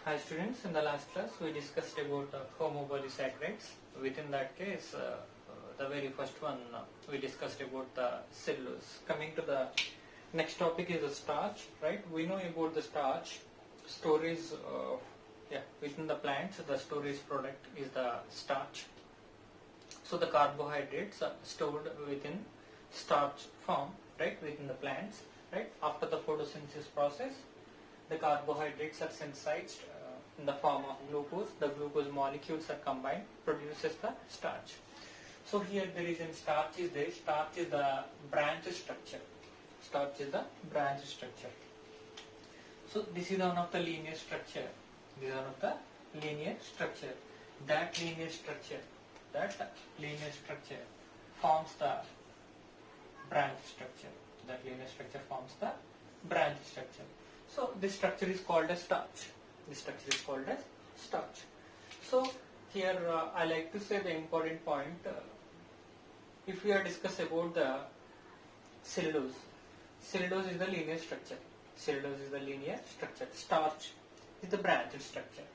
Hi students, in the last class we discussed about homopolysaccharides. Within that case, the very first one we discussed about the cellulose. Coming to the next topic is the starch, right? We know about the starch. Storage, within the plants, the storage product is the starch. So the carbohydrates are stored within starch form, right, within the plants, right? After the photosynthesis process, the carbohydrates are synthesized in the form of glucose. The glucose molecules are combined, produces the starch. So here there is in starch is there. Starch is the branch structure. Starch is the branch structure. So this is one of the linear structure. This is one of the linear structure. That linear structure forms the branch structure. That linear structure forms the branch structure. So this structure is called as starch. This structure is called as starch. So here I like to say the important point. If we are discussing about the cellulose, cellulose is the linear structure. Cellulose is the linear structure. Starch is the branch structure.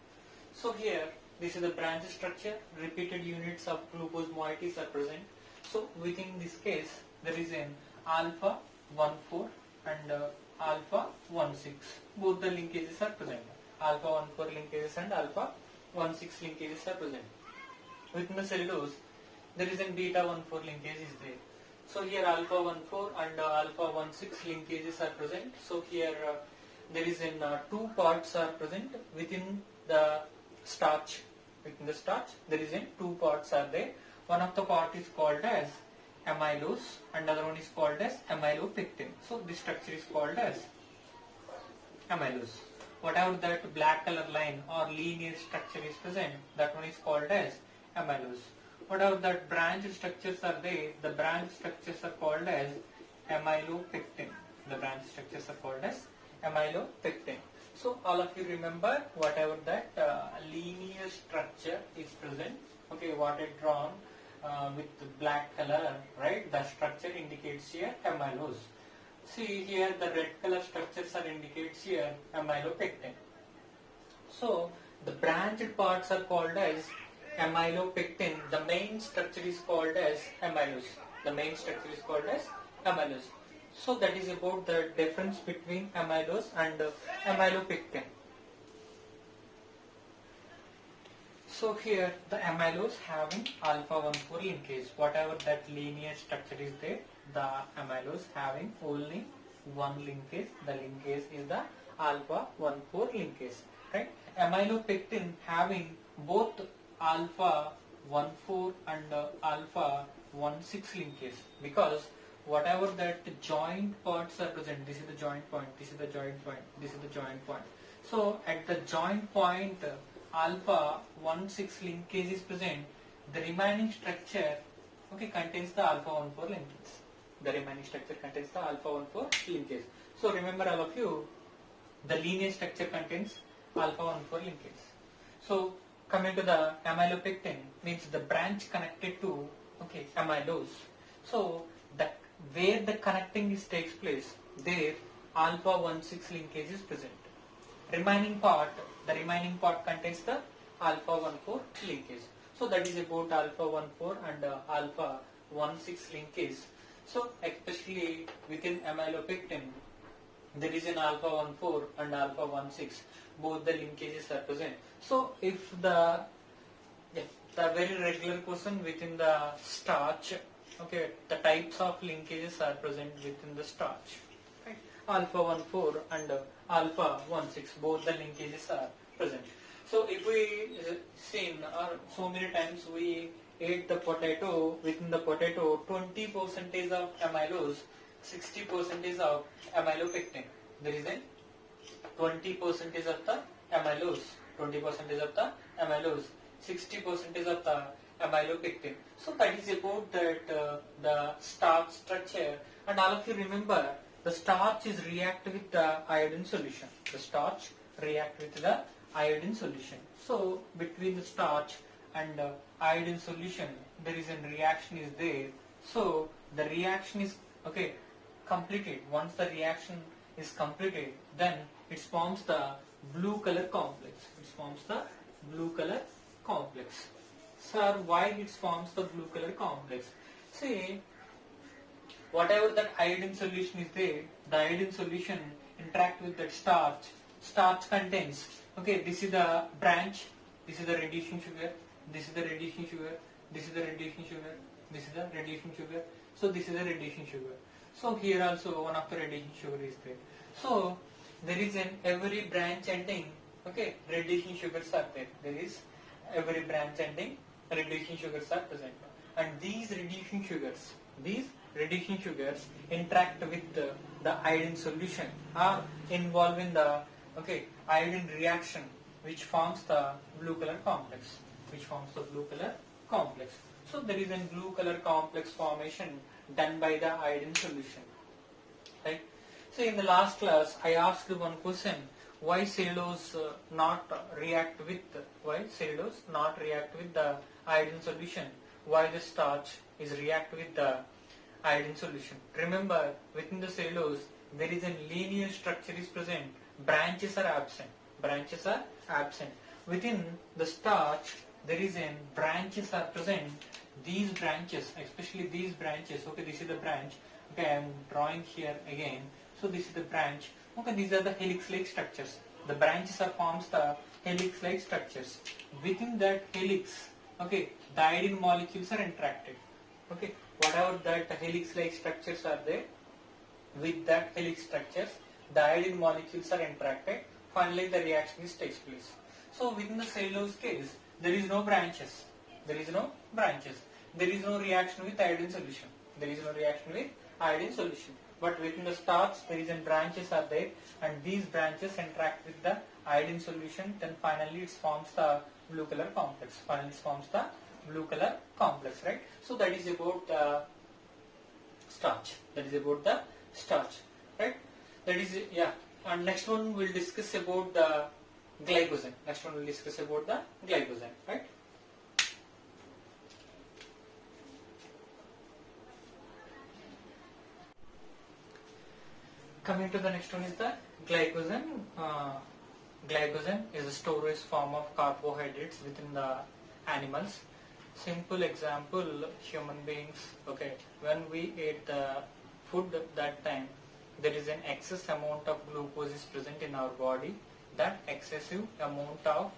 So here this is the branch structure. Repeated units of glucose moieties are present. So within this case there is an alpha 1,4 and alpha 1,6. Both the linkages are present. Alpha 1,4 linkages and alpha 1,6 linkages are present. Within the cellulose, there is a beta 1,4 linkage is there. So here alpha 1,4 and alpha 1,6 linkages are present. So here there is in two parts are present within the starch. Within the starch, there is in two parts are there. One of the part is called as amylose and other one is called as amylopectin. So this structure is called as amylose. Whatever that black color line or linear structure is present, that one is called as amylose. Whatever that branch structures are there, the branch structures are called as amylopectin. The branch structures are called as amylopectin. So all of you remember whatever that linear structure is present. Okay, what is drawn with the black color, right? The structure indicates here amylose. See here the red color structures are indicates here amylopectin. So the branched parts are called as amylopectin. The main structure is called as amylose. The main structure is called as amylose. So that is about the difference between amylose and amylopectin. So here the amylose having alpha 1,4 linkage. Whatever that linear structure is there, the amylose having only one linkage. The linkage is the alpha 1,4 linkage. Right? Amylopectin having both alpha 1,4 and alpha 1,6 linkage, because whatever that joint parts are present, this is the joint point, this is the joint point, this is the joint point. So at the joint point alpha 1,6 linkage is present, the remaining structure contains the alpha 1,4 linkage. The remaining structure contains the alpha 1,4 linkage. So remember all of you, the linear structure contains alpha 1,4 linkage. So coming to the amylopectin means the branch connected to amylose. So that where the connecting takes place, there alpha 1,6 linkage is present. The remaining part contains the alpha 1,4 linkage. So that is about alpha 1,4 and alpha 1,6 linkage. So especially within amylopectin, there is an alpha 1,4 and alpha 1,6. Both the linkages are present. So if the very regular question within the starch, the types of linkages are present within the starch. Right? Alpha 1,4 and alpha 1,6, both the linkages are present. So if we seen so many times we ate the potato, within the potato 20% of amylose, 60% of amylopectin. There is a 20% of the amylose, 20% of the amylose, 60% of the amylopectin. So that is about that the starch structure. And all of you remember, the starch is react with the iodine solution. The starch react with the iodine solution. So between the starch and iodine solution, there is a reaction is there. So the reaction is completed. Once the reaction is completed, then it forms the blue color complex. It forms the blue color complex. Sir, why it forms the blue color complex? See, whatever that iodine solution is there, the iodine solution interact with that starch. Starch contains, okay, this is the branch, this is the reducing sugar, this is the reducing sugar, this is the reducing sugar, this is the reducing sugar, so this is the reducing sugar. So here also one of the reducing sugar is there. So there is an every branch ending, okay, reducing sugars are there. There is every branch ending reducing sugars are present. And these reducing sugars interact with the iodine solution, are involved in the, okay, iodine reaction, which forms the blue color complex. So there is a blue color complex formation done by the iodine solution, right? So in the last class I asked one question: why cellulose not react with the iodine solution? Why the starch is react with the iodine solution? Remember, within the cellulose there is a linear structure is present. Branches are absent. Within the starch there is a branches are present. These branches, especially these branches, okay, this is the branch. Okay, I am drawing here again. So this is the branch. Okay, these are the helix-like structures. The branches are forms the helix-like structures. Within that helix, okay, the iodine molecules are interacted. Okay, whatever that helix-like structures are there, with that helix structures, the iodine molecules are interacted. Finally, the reaction takes place. So within the cellulose case, there is no branches. There is no reaction with iodine solution. But within the starch, there is branches are there, and these branches interact with the iodine solution. Then finally, it forms the blue color complex. Right? So that is about the starch. Right? That is, yeah. And next one we'll discuss about the glycogen. Right? Coming to the next one is the glycogen. Glycogen is a storage form of carbohydrates within the animals. Simple example, human beings. Okay, when we eat the food, that time there is an excess amount of glucose is present in our body. That excessive amount of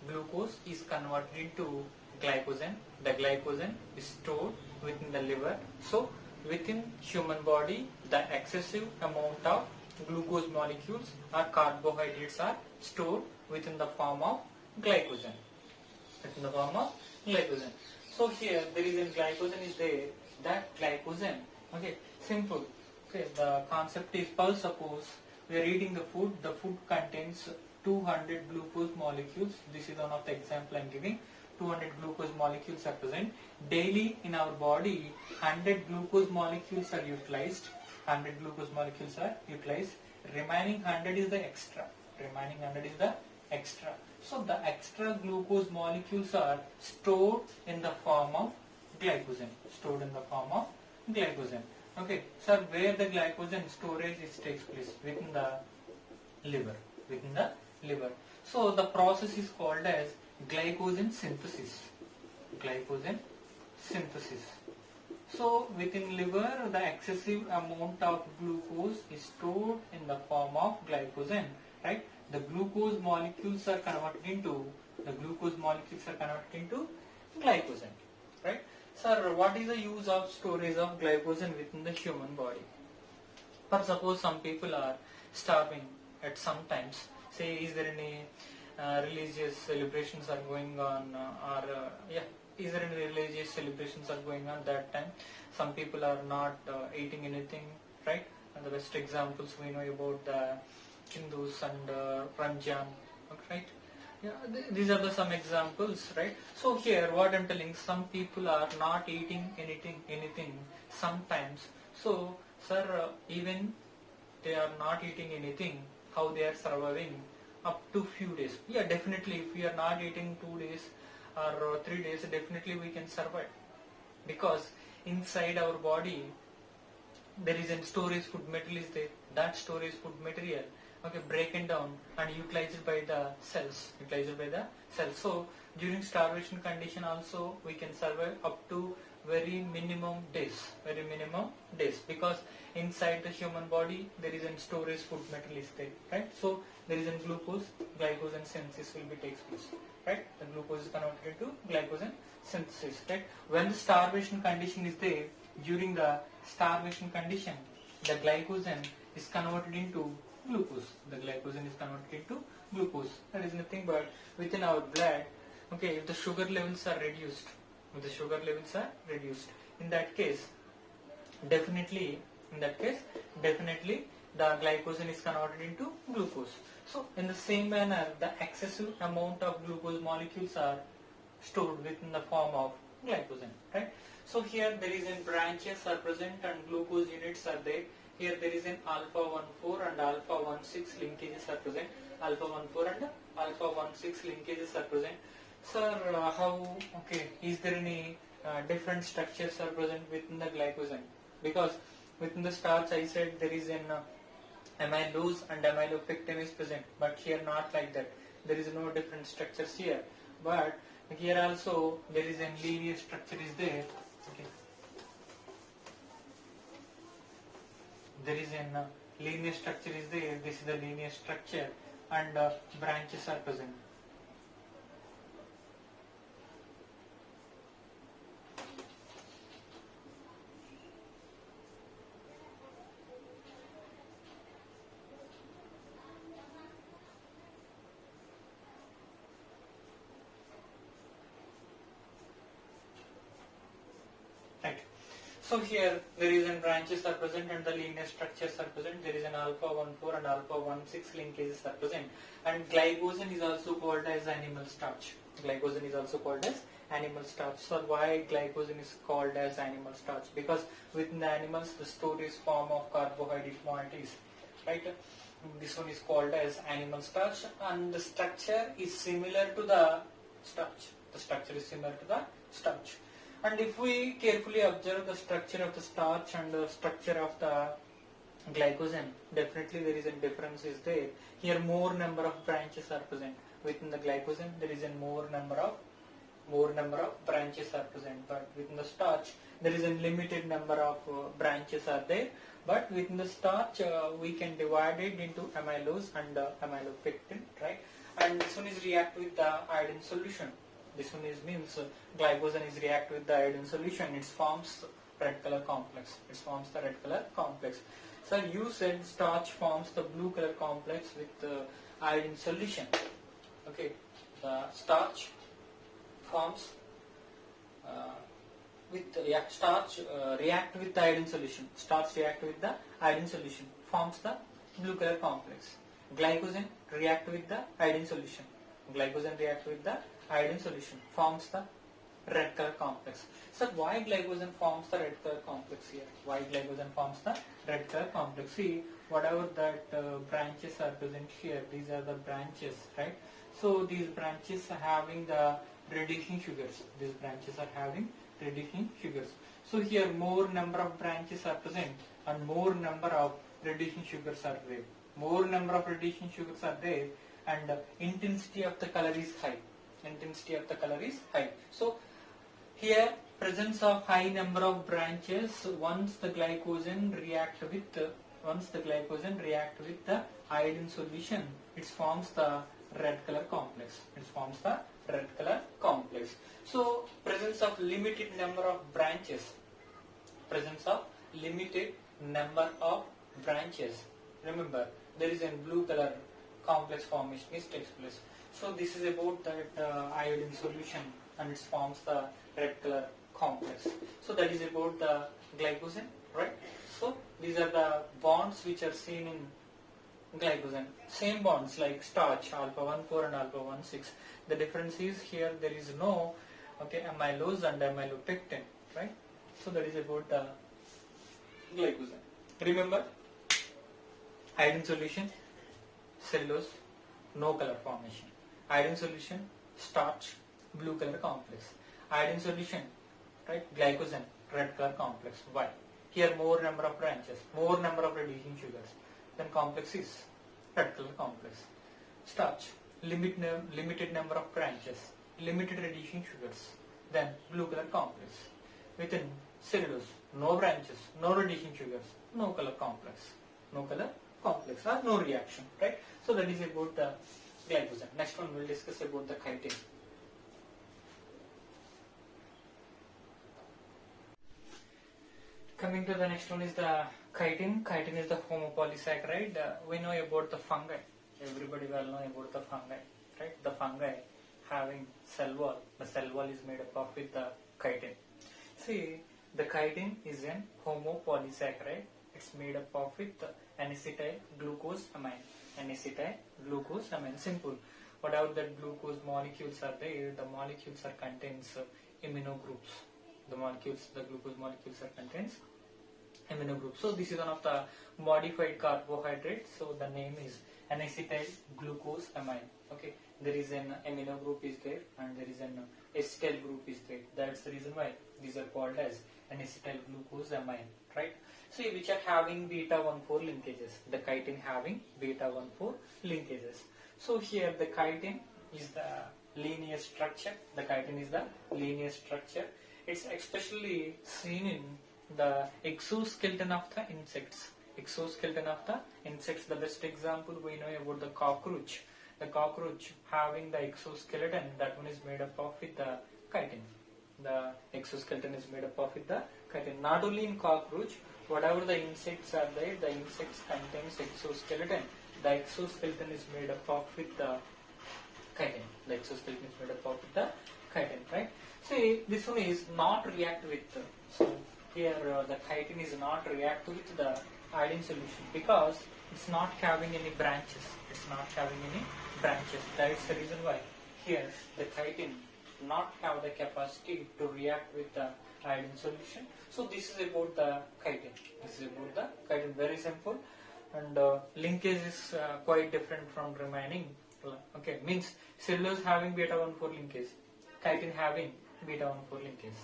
glucose is converted into glycogen. The glycogen is stored within the liver. So within human body, the excessive amount of glucose molecules or carbohydrates are stored within the form of glycogen. So here there is a glycogen is there. That glycogen, okay, simple. Okay, the concept is, suppose we are eating the food contains 200 glucose molecules. This is one of the example I am giving. 200 glucose molecules are present. Daily in our body, 100 glucose molecules are utilized. Remaining 100 is the extra. So the extra glucose molecules are stored in the form of glycogen. Okay, so where the glycogen storage takes place? Within the liver. So the process is called as glycogen synthesis. So within liver, the excessive amount of glucose is stored in the form of glycogen, right? The glucose molecules are converted into glycogen, right? Sir, what is the use of storage of glycogen within the human body? For suppose some people are starving at some times. Say, is there any religious celebrations are going on, is there any religious celebrations are going on that time? Some people are not eating anything, right? And the best examples we know about the Hindus and Ranjan, right? Yeah, these are some examples, right? So here, what I'm telling, some people are not eating anything sometimes. So, sir, even they are not eating anything, how they are surviving up to few days? Yeah, definitely. If we are not eating 2 days or 3 days, definitely we can survive, because inside our body there is a storage food material is there. That storage food material, okay, broken down and utilized by the cells. So during starvation condition also we can survive up to very minimum days, because inside the human body there is a storage food metal is there, right? So there is a glucose, glycogen synthesis will be takes place, right? The glucose is converted into glycogen synthesis, right? When the starvation condition is there, during the starvation condition, the glycogen is converted into glucose. The glycogen is converted into glucose. That is nothing but within our blood. Okay, if the sugar levels are reduced, in that case, definitely the glycogen is converted into glucose. So in the same manner, the excessive amount of glucose molecules are stored within the form of glycogen, right? So here there is in branches are present and glucose units are there. Here there is an alpha 1,4 and alpha 1,6 linkages are present. Alpha 1,4 and alpha 1,6 linkages are present. Sir, is there any different structures are present within the glycogen? Because within the starch I said there is an amylose and amylopectin is present, but here not like that. There is no different structures here. But here also there is a linear structure is there. Okay. There is a linear structure is there. This is the linear structure and branches are present. Right. So here there is an branches are present and the linear structures are present. There is an alpha 1,4 and alpha 1,6 linkages are present. And glycogen is also called as animal starch. So why glycogen is called as animal starch? Because within the animals the storage form of carbohydrate moieties, right? This one is called as animal starch and the structure is similar to the starch. And if we carefully observe the structure of the starch and the structure of the glycogen, definitely there is a difference is there. Here more number of branches are present. Within the glycogen there is a more number of branches are present, but within the starch there is a limited number of branches are there. But within the starch we can divide it into amylose and amylopectin, right? And this one is react with the iodine solution. This one is means glycogen is react with the iodine solution. It forms red color complex. So you said starch forms the blue color complex with iodine solution. Okay, the starch forms react with the iodine solution. Starch react with the iodine solution, forms the blue color complex. Glycogen react with the iodine solution. Forms the red color complex. So why glycogen forms the red color complex here? See, whatever that branches are present here, these are the branches, right? So these branches are having the reducing sugars. So here more number of branches are present and more number of reducing sugars are there. And intensity of the color is high. So here presence of high number of branches, once the glycogen react with the iodine solution, it forms the red color complex. So presence of limited number of branches. Remember, there is a blue color complex formation takes place. So this is about that iodine solution and it forms the red color complex. So that is about the glycogen, right? So these are the bonds which are seen in glycogen. Same bonds like starch, alpha 1,4 and alpha 1,6. The difference is here there is no amylose and amylopectin, right? So that is about the glycogen. Remember, iodine solution, cellulose, no color formation. Iodine solution, starch, blue color complex. Iodine solution, right, glycogen, red color complex. Why? Here more number of branches, more number of reducing sugars. Then complex is red color complex. Starch, limited number of branches, limited reducing sugars, then blue color complex. Within cellulose, no branches, no reducing sugars, no color complex, or no reaction, right? So that is about the glycogen. Next one we'll discuss about the chitin. Coming to the next one is the chitin. Chitin is the homopolysaccharide. We know about the fungi. Everybody well know about the fungi, right? The fungi having cell wall. The cell wall is made up of with the chitin. See, the chitin is an homopolysaccharide. It's made up of with N-acetyl glucosamine. N-acetyl glucosamine. Simple. Whatever that glucose molecules are there, the molecules are contains amino groups. The glucose molecules are contains amino groups. So this is one of the modified carbohydrates. So the name is N-acetyl glucosamine. Okay, there is an amino group is there and there is an acetyl group is there. That's the reason why these are called as N-acetyl glucosamine, right? So which are having beta 1,4 linkages. The chitin having beta 1,4 linkages. So here the chitin is the linear structure. The chitin is the linear structure. It's especially seen in the exoskeleton of the insects. Exoskeleton of the insects. The best example we know about the cockroach. The cockroach having the exoskeleton, that one is made up of with the chitin. The exoskeleton is made up of with the chitin. Not only in cockroach, whatever the insects are there, the insects contains exoskeleton. The exoskeleton is made up of with the chitin. The exoskeleton is made up of with the chitin, right? See, this one is not react with. So here the chitin is not react with the iodine solution because it's not having any branches. It's not having any branches. That's the reason why here the chitin not have the capacity to react with the iodine solution. So this is about the chitin. This is about the chitin. Very simple, and linkage is quite different from remaining. Okay, means cellulose having beta 1,4 linkage, chitin having beta 1,4 linkage,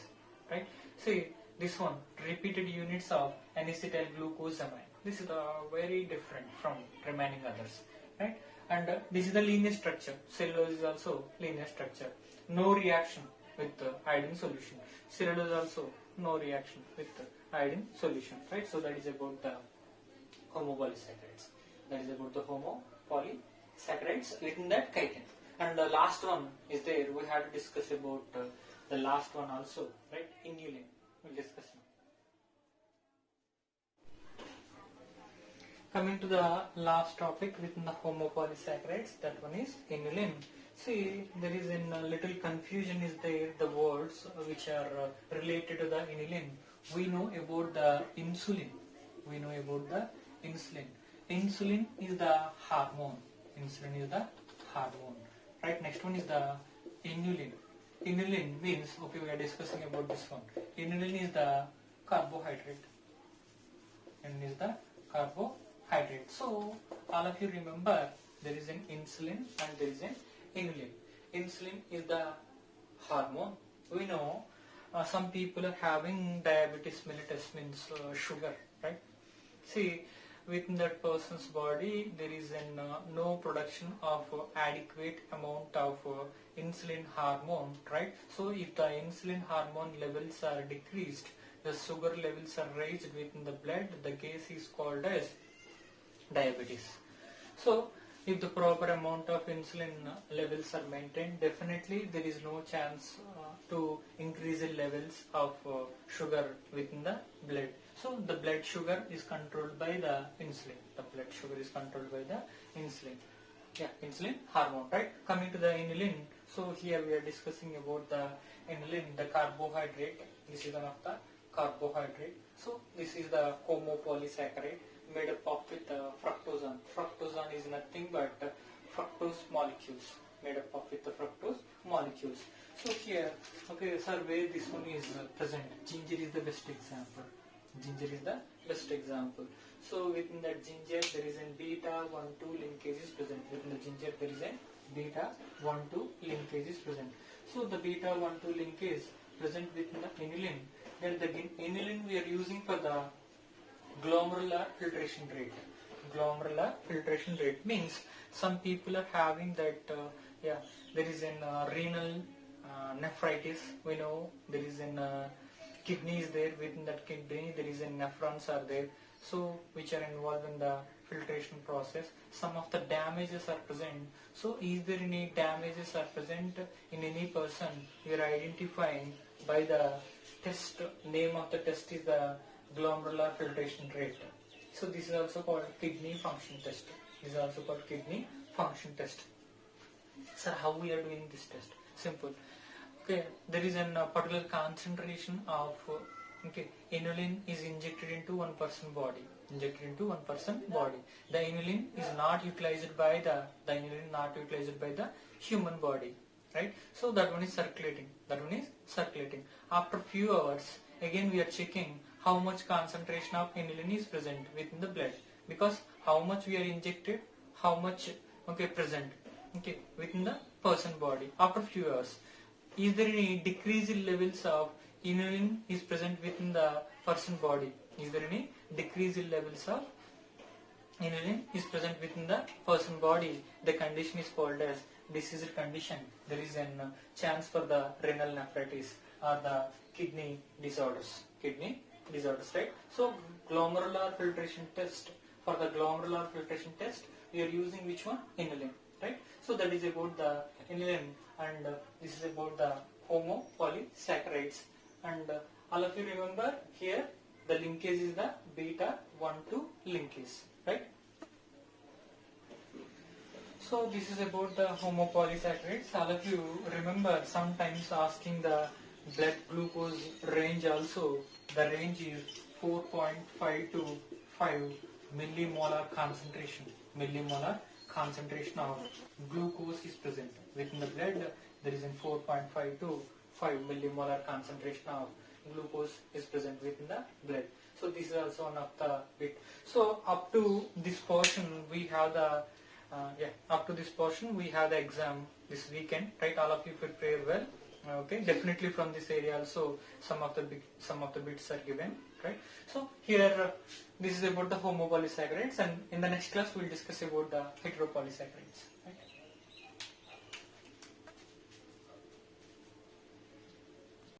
right? See this one, repeated units of N-acetyl glucosamine. This is very different from remaining others, right? And this is the linear structure. Cellulose is also linear structure. No reaction with iodine solution. Cellulose also no reaction with iodine solution, right? So that is about the homopolysaccharides. That is about the homopolysaccharides within that chitin. And the last one is there. We have to discuss about the last one also, right? Inulin. We'll discuss now. Coming to the last topic within the homopolysaccharides, that one is inulin. See, there is a little confusion is there, the words which are related to the inulin. We know about the insulin. We know about the insulin. Insulin is the hormone. Insulin is the hormone. Right, next one is the inulin. Inulin means, okay, we are discussing about this one. Inulin is the carbohydrate. Inulin is the carbohydrate. So, all of you remember there is an insulin and there is an inulin. Insulin is the hormone. We know some people are having diabetes mellitus, means sugar, right? See, within that person's body there is no production of adequate amount of insulin hormone, right? So if the insulin hormone levels are decreased, the sugar levels are raised within the blood, the case is called as diabetes. So if the proper amount of insulin levels are maintained, definitely there is no chance to increase the levels of sugar within the blood. So the blood sugar is controlled by the insulin. The blood sugar is controlled by the insulin. Yeah, insulin hormone, right? Coming to the inulin. So here we are discussing about the inulin, the carbohydrate. This is one of the carbohydrate. So this is the homopolysaccharide made up of with fructose. Fructose is nothing but fructose molecules, made up of with the fructose molecules. So here, okay, sir, where this one is present, ginger is the best example. Ginger is the best example. So within that ginger there is a beta 1,2 linkage is present. Within the ginger there is a beta 1,2 linkage is present. So the beta 1,2 linkage present within the inulin. Then the inulin we are using for the glomerular filtration rate. glomerular filtration rate means some people are having that there is an renal nephritis. We know there is an kidney is there. Within that kidney there is a nephrons are there, so which are involved in the filtration process. Some of the damages are present. So is there any damages are present in any person? You are identifying by the test. Name of the test is the glomerular filtration rate. So this is also called kidney function test. This is also called kidney function test. Sir, how we are doing this test? Simple. Okay, there is a particular concentration of inulin is injected into one person body. The inulin is not utilized by the human body, right? So that one is circulating. After few hours, again we are checking how much concentration of inulin is present within the blood, because how much we are injected, how much present within the person body. After few hours, is there any decrease in levels of inulin is present within the person body? Is there any decrease in levels of inulin is present within the person body? The condition is called as diseased condition. There is a chance for the renal nephritis or the kidney disorders, right? So glomerular filtration test. For the glomerular filtration test, we are using which one? Inulin, right? So that is about the inulin, and this is about the homopolysaccharides. And all of you remember here the linkage is the beta 1,2 linkage, right? So this is about the homopolysaccharides. All of you remember sometimes asking the blood glucose range also. The range is 4.5 to 5 millimolar concentration. Millimolar concentration of glucose is present within the blood. There is a 4.5 to 5 millimolar concentration of glucose is present within the blood. So this is also one of the bit. So up to this portion we have the exam this weekend, right? All of you prepare well. Okay, definitely from this area also some of the bits are given, right? So here this is about the homopolysaccharides, and in the next class we'll discuss about the heteropolysaccharides, right?